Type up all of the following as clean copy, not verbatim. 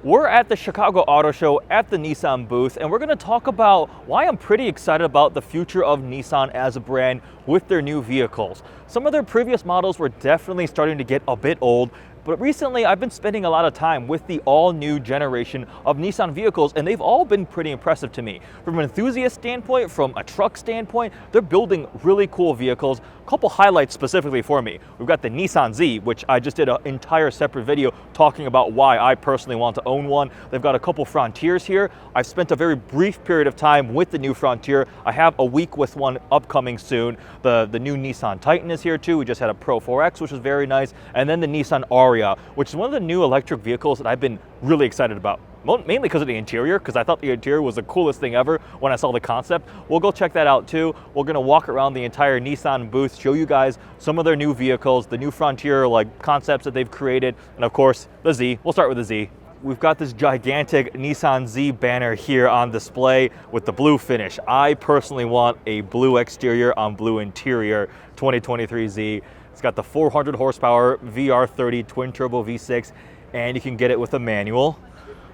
We're at the Chicago Auto Show at the Nissan booth, and we're going to talk about why I'm pretty excited about the future of Nissan as a brand with their new vehicles. Some of their previous models were definitely starting to get a bit old, but recently I've been spending a lot of time with the all-new generation of Nissan vehicles, and they've all been pretty impressive to me. From an enthusiast standpoint, from a truck standpoint, they're building really cool vehicles. A couple highlights specifically for me. We've got the Nissan Z, which I just did an entire separate video talking about why I personally want to own one. They've got a couple Frontiers here. I've spent a very brief period of time with the new Frontier. I have a week with one upcoming soon. The new Nissan Titan is here too. We just had a Pro 4X, which was very nice. And then the Nissan Ariya, which is one of the new electric vehicles that I've been really excited about. Mainly because of the interior, because I thought the interior was the coolest thing ever when I saw the concept. We'll go check that out too. We're gonna walk around the entire Nissan booth, show you guys some of their new vehicles, the new Frontier concepts that they've created, and of course, the Z. We'll start with the Z. We've got this gigantic Nissan Z banner here on display with the blue finish. I personally want a blue exterior on blue interior 2023 Z. It's got the 400 horsepower VR30 twin turbo V6, and you can get it with a manual.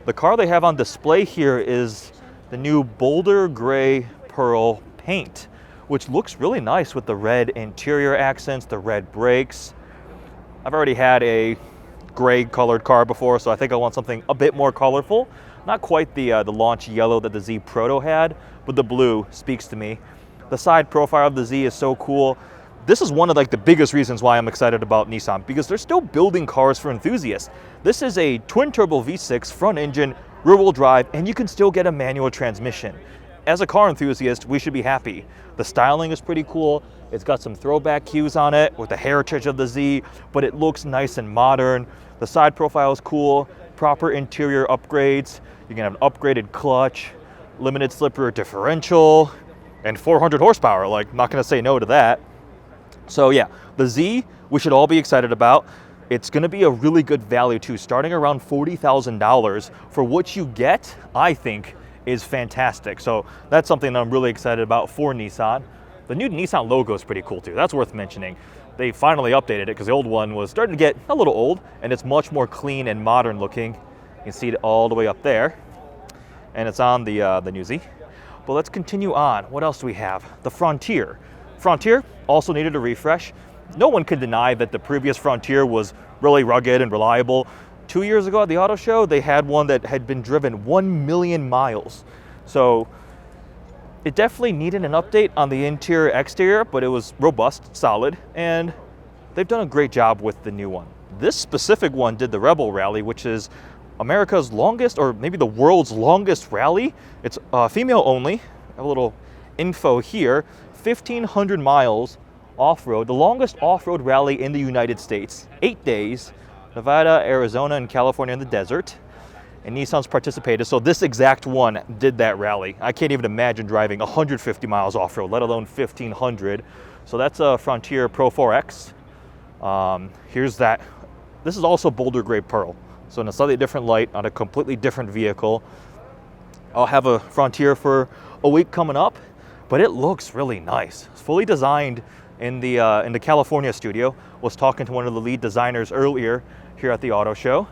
The car they have on display here is the new Boulder Gray Pearl paint, which looks really nice with the red interior accents, the red brakes. I've already had a gray colored car before, so I think I want something a bit more colorful. Not quite the launch yellow that the Z Proto had, but the blue speaks to me. The side profile of the Z is so cool. This is one of the biggest reasons why I'm excited about Nissan, because they're still building cars for enthusiasts. This is a twin turbo V6 front engine, rear wheel drive, and you can still get a manual transmission. As a car enthusiast, we should be happy. The styling is pretty cool. It's got some throwback cues on it with the heritage of the Z, but it looks nice and modern. The side profile is cool, proper interior upgrades. You can have an upgraded clutch, limited slip rear differential, and 400 horsepower. Not gonna say no to that. So yeah, the Z, we should all be excited about. It's gonna be a really good value too, starting around $40,000 for what you get, I think, is fantastic. So that's something that I'm really excited about for Nissan. The new Nissan logo is pretty cool too, that's worth mentioning. They finally updated it because the old one was starting to get a little old, and it's much more clean and modern looking. You can see it all the way up there, and it's on the new Z. But let's continue on. What else do we have? The Frontier. Frontier also needed a refresh. No one can deny that the previous Frontier was really rugged and reliable. 2 years ago at the auto show, they had one that had been driven 1 million miles. So it definitely needed an update on the interior exterior, but it was robust, solid, and they've done a great job with the new one. This specific one did the Rebel Rally, which is America's longest, or maybe the world's longest rally. It's female only. I have a little info here. 1,500 miles off-road, the longest off-road rally in the United States. 8 days, Nevada, Arizona, and California in the desert. And Nissan's participated, so this exact one did that rally. I can't even imagine driving 150 miles off-road, let alone 1,500. So that's a Frontier Pro 4X. Here's that. This is also Boulder Gray Pearl. So in a slightly different light, on a completely different vehicle. I'll have a Frontier for a week coming up, but it looks really nice. It's fully designed in the California studio. Was talking to one of the lead designers earlier here at the auto show,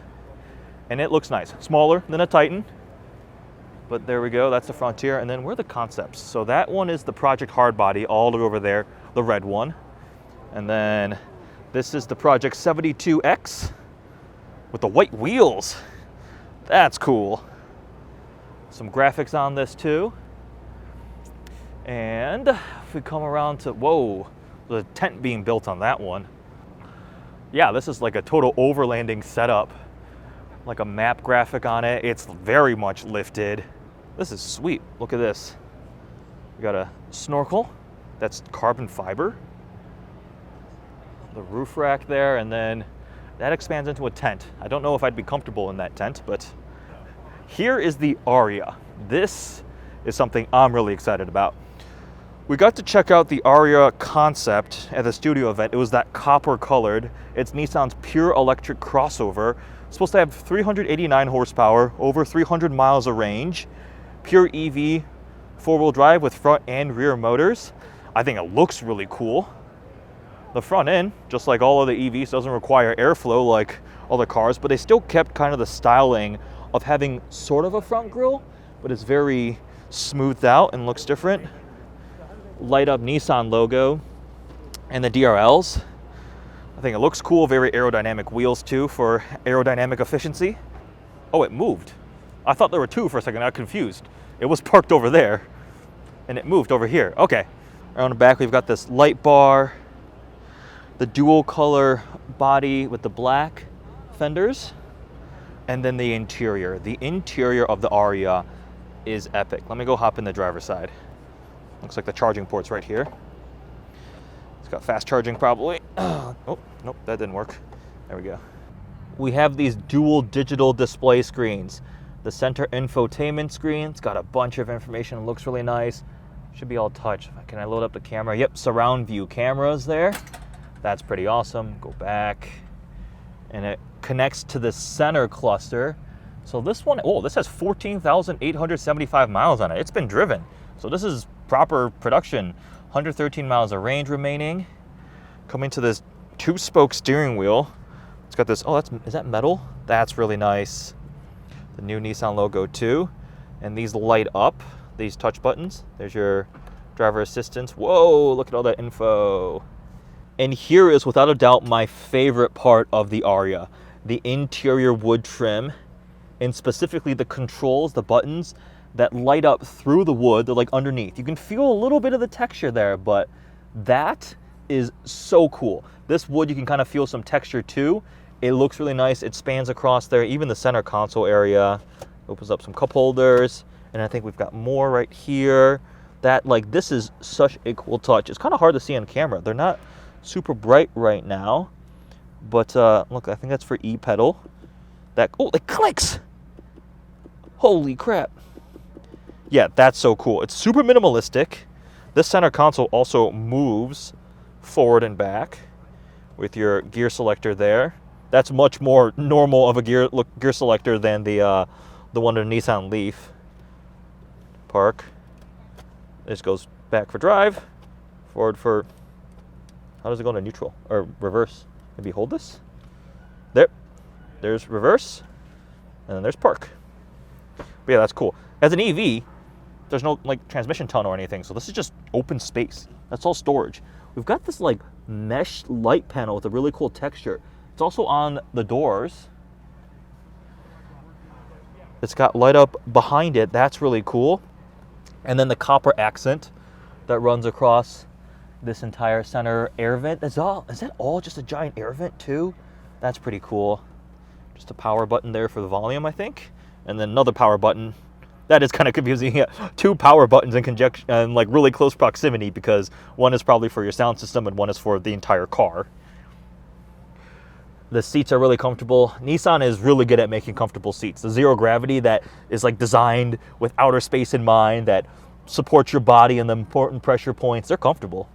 and it looks nice. Smaller than a Titan, but there we go. That's the Frontier. And then where are the concepts? So that one is the Project Hardbody, all the way over there, the red one. And then this is the Project 72X with the white wheels. That's cool. Some graphics on this too. And if we come around to, whoa, the tent being built on that one. Yeah, this is like a total overlanding setup. Like a map graphic on it. It's very much lifted. This is sweet. Look at this. We got a snorkel. That's carbon fiber. The roof rack there, and then that expands into a tent. I don't know if I'd be comfortable in that tent, but here is the Ariya. This is something I'm really excited about. We got to check out the Ariya concept at the studio event. It was that copper colored. It's Nissan's pure electric crossover. It's supposed to have 389 horsepower, over 300 miles of range, pure EV, four-wheel drive with front and rear motors. I think it looks really cool. The front end, just like all of the EVs, doesn't require airflow like all the cars, but they still kept kind of the styling of having sort of a front grille, but it's very smoothed out and looks different. Light up Nissan logo and the DRLs. I think it looks cool. Very aerodynamic wheels too for aerodynamic efficiency. Oh, it moved. I thought there were two for a second. I got confused. It was parked over there and it moved over here. Okay. Around the back, we've got this light bar, the dual color body with the black fenders, and then the interior. The interior of the Ariya is epic. Let me go hop in the driver's side. Looks like the charging port's right here. It's got fast charging probably. Oh, nope, that didn't work. There we go. We have these dual digital display screens. The center infotainment screen, it's got a bunch of information. It looks really nice. Should be all touch. Can I load up the camera? Yep, surround view cameras there. That's pretty awesome. Go back. And it connects to the center cluster. So this one, oh, this has 14,875 miles on it. It's been driven. So this is proper production. 113 miles of range remaining. Coming to this 2-spoke steering wheel. It's got this, oh, is that metal? That's really nice. The new Nissan logo too. And these light up. These touch buttons. There's your driver assistance. Whoa, look at all that info. And here is without a doubt my favorite part of the Ariya, the interior wood trim, and specifically the controls, the buttons that light up through the wood. They're like underneath. You can feel a little bit of the texture there, but that is so cool. This wood, you can kind of feel some texture too. It looks really nice. It spans across there. Even the center console area opens up some cup holders. And I think we've got more right here. That, like, this is such a cool touch. It's kind of hard to see on camera. They're not super bright right now. But look, I think that's for E-pedal. Oh, it clicks! Holy crap. Yeah, that's so cool. It's super minimalistic. This center console also moves forward and back with your gear selector there. That's much more normal of a gear selector than the one in the Nissan Leaf. Park. This goes back for drive, forward for, how does it go into neutral or reverse? Maybe hold this. There's reverse, and then there's park. But yeah, that's cool. As an EV, there's no like transmission tunnel or anything, so this is just open space. That's all storage. We've got this like mesh light panel with a really cool texture. It's also on the doors. It's got light up behind it. That's really cool. And then the copper accent that runs across this entire center air vent. Is that all just a giant air vent too? That's pretty cool. Just a power button there for the volume, I think. And then another power button. That is kind of confusing. Yeah, 2 power buttons in conjunction and like really close proximity, because one is probably for your sound system and one is for the entire car. The seats are really comfortable. Nissan is really good at making comfortable seats. The zero gravity that is like designed with outer space in mind, that supports your body and the important pressure points, they're comfortable.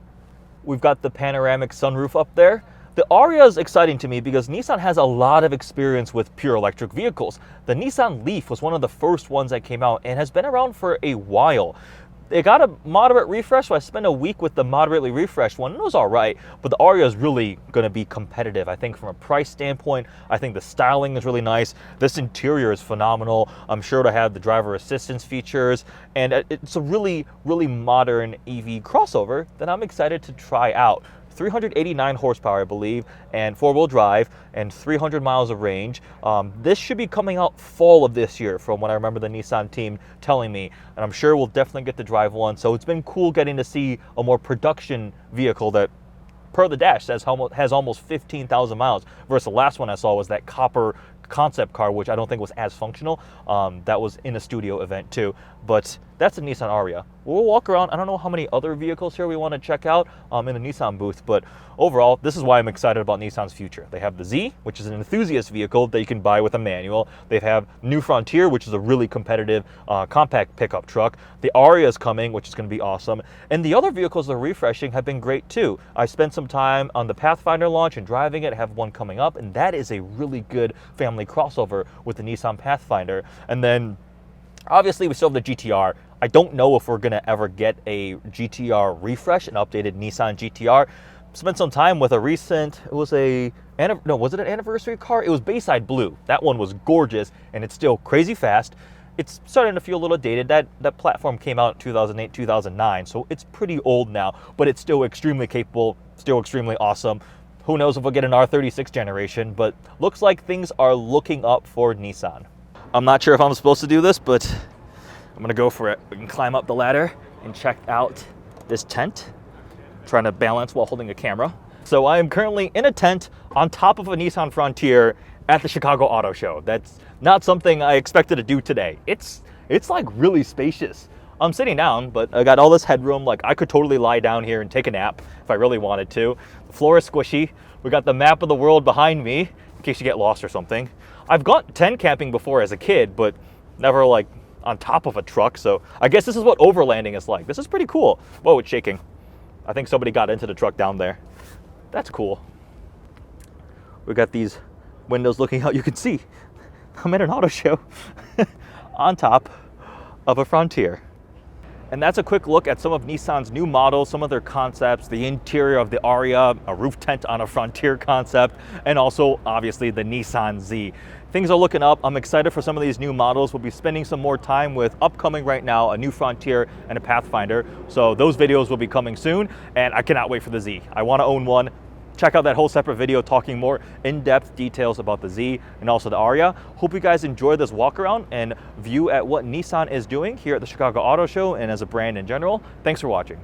We've got the panoramic sunroof up there. The Ariya is exciting to me because Nissan has a lot of experience with pure electric vehicles. The Nissan Leaf was one of the first ones that came out and has been around for a while. It got a moderate refresh, so I spent a week with the moderately refreshed one. It was all right, but the Ariya is really going to be competitive. I think from a price standpoint, I think the styling is really nice. This interior is phenomenal. I'm sure to have the driver assistance features, and it's a really, really modern EV crossover that I'm excited to try out. 389 horsepower, I believe, and 4-wheel drive, and 300 miles of range. This should be coming out fall of this year from what I remember the Nissan team telling me, and I'm sure we'll definitely get to drive one. So it's been cool getting to see a more production vehicle that, per the dash, has almost 15,000 miles, versus the last one I saw was that copper concept car, which I don't think was as functional. That was in a studio event too, but that's a Nissan Ariya. We'll walk around. I don't know how many other vehicles here we want to check out in the Nissan booth, but overall, this is why I'm excited about Nissan's future. They have the Z, which is an enthusiast vehicle that you can buy with a manual. They have new Frontier, which is a really competitive compact pickup truck. The Ariya is coming, which is going to be awesome. And the other vehicles they're refreshing have been great too. I spent some time on the Pathfinder launch and driving it. I have one coming up, and that is a really good family crossover with the Nissan Pathfinder. And then obviously we still have the GTR. I don't know if we're going to ever get a GTR refresh, an updated Nissan GTR. Spent some time with a recent, it was a no, was it an anniversary car? It was Bayside Blue. That one was gorgeous, and it's still crazy fast. It's starting to feel a little dated. That platform came out in 2008, 2009, so it's pretty old now, but it's still extremely capable, still extremely awesome. Who knows if we'll get an R36 generation, but looks like things are looking up for Nissan. I'm not sure if I'm supposed to do this, but I'm gonna go for it. We can climb up the ladder and check out this tent. Trying to balance while holding a camera. So I am currently in a tent on top of a Nissan Frontier at the Chicago Auto Show. That's not something I expected to do today. It's like really spacious. I'm sitting down, but I got all this headroom. Like I could totally lie down here and take a nap if I really wanted to. The floor is squishy. We got the map of the world behind me in case you get lost or something. I've gone tent camping before as a kid, but never like on top of a truck. So I guess this is what overlanding is like. This is pretty cool. Whoa, it's shaking. I think somebody got into the truck down there. That's cool. We got these windows looking out. You can see I'm at an auto show on top of a Frontier. And that's a quick look at some of Nissan's new models, some of their concepts, the interior of the Ariya, a roof tent on a Frontier concept, and also obviously the Nissan Z. Things are looking up. I'm excited for some of these new models. We'll be spending some more time with upcoming right now, a new Frontier and a Pathfinder. So those videos will be coming soon, and I cannot wait for the Z. I want to own one. Check out that whole separate video talking more in-depth details about the Z and also the Ariya. Hope you guys enjoy this walk around and view at what Nissan is doing here at the Chicago Auto Show and as a brand in general. Thanks for watching.